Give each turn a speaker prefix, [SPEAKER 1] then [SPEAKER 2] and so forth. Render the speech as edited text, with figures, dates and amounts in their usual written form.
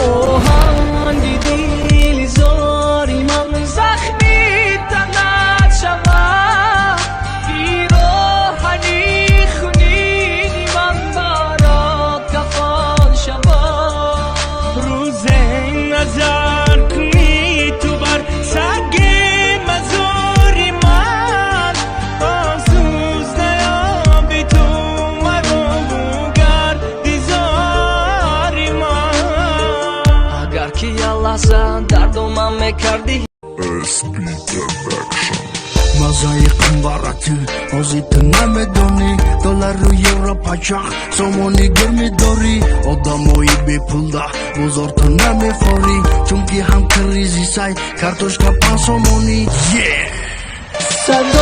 [SPEAKER 1] آهنگ دل زاری من زخمی تنت شود پیراهنی خونین من برا کفن شود
[SPEAKER 2] روز نظر کنی تو بر سگ مزاری من آسوز نیابی تو مرو گردی زاری من
[SPEAKER 1] اگر که یه لحظه دردو من میکردی
[SPEAKER 3] مزای قنبارتی آزیت نمیدونی دلار رو یورو پاچاق سومونی گرمی داری آدمایی بی پول ده بزرگ نمیخوری چون که هم کریزی سای کارتوشکا پانسومونی
[SPEAKER 1] صدا